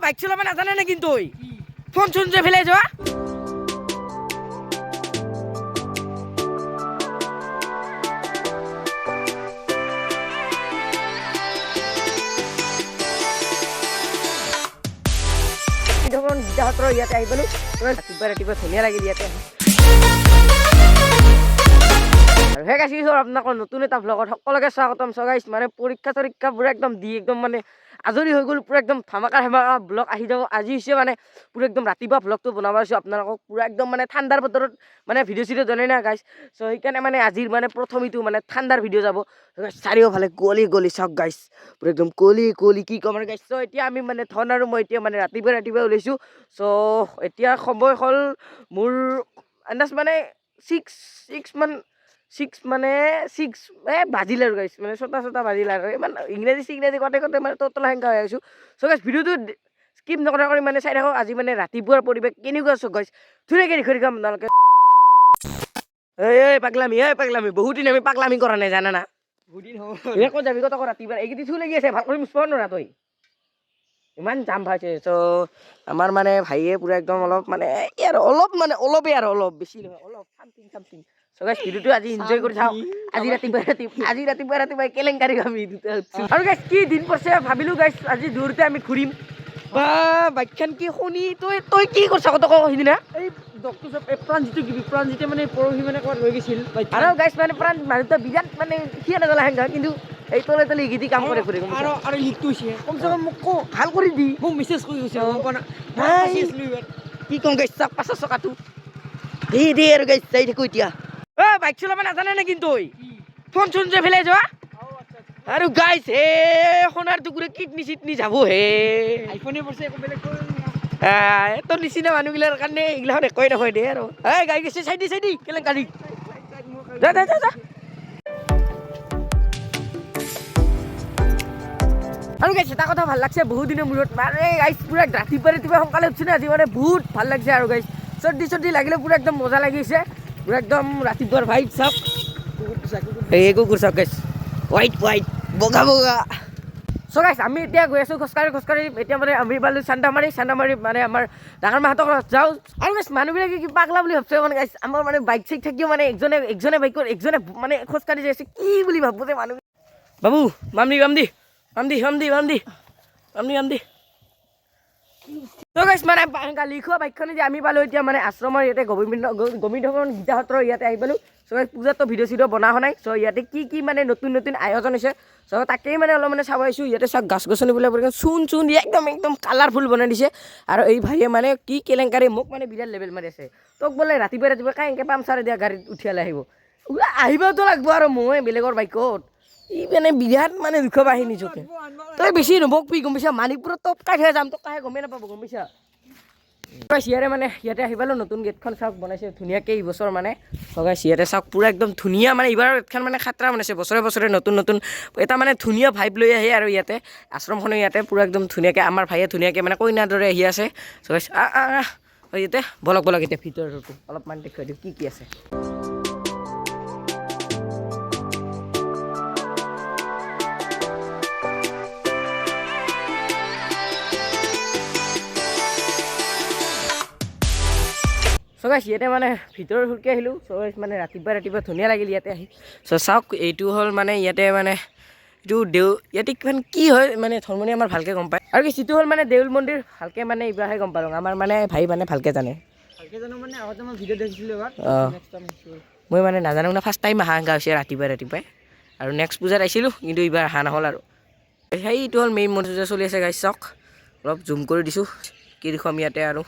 bike চলাব নাজানে নে কিন্তু ফোন চোন যে ফেলে যোৱা যখন গীতাহঁতৰ ইয়াতে আহি পালোঁ ৰাতিপুৱা ধুনীয়া লাগিল ইয়াতে আৰু সেই গাইছ আপোনালোকৰ নতুন এটা ভ্লগত সকলোকে স্বাগতম গাইছ মানে পৰীক্ষা পুৰা একদম দি একদম মানে আজৰি হৈ গ'ল পুৰা একদম ধামাকা ব্লগ আহি যাব আজি হৈছে মানে পুৰা একদম ৰাতিপুৱা ভ্লগটো বনাব আছোঁ আপোনালোকক পুৰা একদম মানে ঠাণ্ডাৰ বতৰত মানে ভিডিঅ' চিডিঅ' জনাই না গাইছ চ' সেইকাৰণে মানে আজিৰ মানে প্ৰথম ইটো মানে ঠাণ্ডাৰ ভিডিঅ' যাব চাৰিওফালে কুঁৱলী চাওক গাইছ পুৰা একদম কুঁৱলী কি ক'ম আৰু গাইছ চ' এতিয়া আমি মানে ধন আৰু মই এতিয়া মানে ৰাতিপুৱা ওলাইছোঁ চ' এতিয়া সময় হ'ল মোৰ আন্দাজ মানে ছিক্স বাজিল আৰু গাইছ মানে ছটা বাজিল আৰু ইমান ইংৰাজী কতে মানে ততলা সেংকা হৈ আছোঁ চ' গাইছ ভিডিঅ'টো স্কিপ নকৰা কৰি মানে চাই থাকক আজি মানে ৰাতিপুৱাৰ পৰিৱেশ কেনেকুৱা আছোঁ গাইছ ধুনীয়াকৈ দেখুৱাই দিম আপোনালোকে এই পাগলামি বহুত দিন আমি পাগলামি কৰা নাই জানা না বহুত দিন হ'ল ক'ত যাবি ক'ত আকৌ ৰাতিপুৱা এইকেইদিন চুৰ লাগি আছে ভাল কৰি মুচব নোৱাৰা তই ইমান জাম পাইছে চ' আমাৰ মানে ভাইয়ে পুৰা একদম অলপ মানে অলপেই আৰু অলপ বেছি নহয় অলপ চামথিং চ' গাইছ ভিডিঅ'টো আজি এনজয় কৰি চাওঁ আজি ৰাতিপুৱা কেলেংকাৰী আমি দুটা আৰু গাইছ কি দিন পৰিছে ভাবিলোঁ গাইছ আজি দূৰতে আমি ঘূৰিম বা বাইকখন কি শুনি তই কি কৰিছ কত সিদিনা এই প্ৰাণজিতে মানে পৰহি মানে ক'ৰবাত লৈ গৈছিল আৰু গাইছ মানে মানুহটো বিৰাট মানে সিয়া নাজালা সেংকা কিন্তু এই তলে এইগিটি কাম কৰে ঘূৰি আৰু লিকটো হৈছে কমচে কম মোক ভাল কৰি দি মোক মেছেজ কৰি গৈছে কি কম গাইছ চাওক পাছৰ চকাটো দে আৰু গাইছ যাই থাকোঁ এতিয়া বাইক চলাব নাজানে নে কিন্তু ফোন চোন যে ফেলে যোৱা আৰু গাইছ হে সোণাৰ টুকুৰে কিডনি যাব হে আইফোনে পৰছে একো বেলেগ তোৰ নিচিনা মানুহগিলাৰ কাৰণে এইগিলাখন একোৱেই নহয় দে আৰু এই গাড়ী গৈছে চাইডি কেলেংকাৰী যা আৰু গাইছ এটা কথা ভাল লাগছে বহুত দিনৰ মূৰত মানে গাইছ পুৰা ৰাতিপুৱা সোনকালে উঠিছে না আজি মানে বহুত ভাল লাগিছে আৰু গাইছ চৰ্দি লাগিলে পুৰা একদম মজা লাগিছে পুৰা একদম ৰাতিপুৱাৰ ভাইব চাওক এই কুকুৰ চাওক গাইছ হোৱাইট বগা চ' গাইছ আমি এতিয়া গৈ আছোঁ খোজকাঢ়ি এতিয়া মানে আমি পালোঁ চান্দামাৰী মানে আমাৰ ডাঙৰ মাহঁতৰ ঘৰত যাওঁ আৰু গাইছ মানুহবিলাকে কি পাগলা বুলি ভাবছে মানে গাইছ আমাৰ মানে বাইক চাইক থাকিও মানে একজনে বাইকৰ একজনে মানে খোজকাঢ়ি যাই আছে কি বুলি ভাবো যে মানুহ বাবু মামদি ত' গাইছ মানে লিখোৱা বাইকখনে যে আমি পালোঁ এতিয়া মানে আশ্ৰমৰ ইয়াতে গোবিন্দভৱন গীতাহঁতৰ ইয়াতে আহি পালোঁ চ' পূজাতো ভিডিঅ' চিডিঅ' বনা হোৱা নাই চ' ইয়াতে কি মানে নতুন আয়োজন হৈছে চ' তাকেই মানে অলপ মানে চাব আহিছোঁ ইয়াতে চাওক গছ গছনিবিলাক চূণ দিয়ে একদম কালাৰফুল বনাই দিছে আৰু এই ভাইয়ে মানে কি কেলেংকাৰী মোক মানে বিৰাট লেভেল মাৰি আছে তোক বোলে ৰাতিপুৱা কাইংকে পামচাৰ দিয়া গাড়ীত উঠিয়ালে আহিবতো লাগব আৰু মই বেলেগৰ বাইকত ই মানে বিৰাট মানে দুখ পাহি নিজকে তই বেছি নবকবি গম পাইছা মানিকপুৰত তোক কাইহে যাম তোক কাহে গমেই নাপাব গম পাইছা ইয়াতে আহি পালোঁ নতুন গেটখন চাওক বনাইছে ধুনীয়াকৈ এইবছৰ মানে গাইছ ইয়াতে চাওক পুৰা একদম ধুনীয়া মানে এইবাৰ গেটখন মানে খাতৰা বনাইছে বছৰে নতুন এটা মানে ধুনীয়া ভাইব লৈ আহে আৰু ইয়াতে আশ্ৰমখনো ইয়াতে পুৰা একদম ধুনীয়াকৈ আমাৰ ভাইয়ে ধুনীয়াকৈ মানে কইনাৰ দৰে আহি আছে চ' গাইছ ইয়াতে বলক এতিয়া ভিতৰটো অলপমান দেখুৱাই দিওঁ কি আছে চ' গাইছ ইয়াতে মানে ভিতৰৰ সুৰকৈ আহিলোঁ চ' মানে ৰাতিপুৱা ধুনীয়া লাগিল ইয়াতে আহি চ' চাওক এইটো হ'ল মানে ইয়াতে মানে এইটো ইয়াতে কিমান কি হয় মানে ধৰ্মণি আমাৰ ভালকৈ গম পায় আৰু যিটো হ'ল মানে দেউল মন্দিৰ ভালকৈ মানে এইবাৰহে গম পালোঁ আমাৰ মানে ভাই মানে ভালকৈ জানে মানে আগতে মই ভিডিঅ' দেখিছিলোঁ মই মানে নাজানো মানে ফাৰ্ষ্ট টাইম অহা হৈছে ৰাতিপুৱাই আৰু নেক্সট পূজাত আহিছিলোঁ কিন্তু এইবাৰ অহা নহ'ল আৰু সেইটো হ'ল মেইন মন্দিৰ চলি আছে গাইছ চাওক অলপ জুম কৰি দিছোঁ কি দেখোঁ আমি ইয়াতে আৰু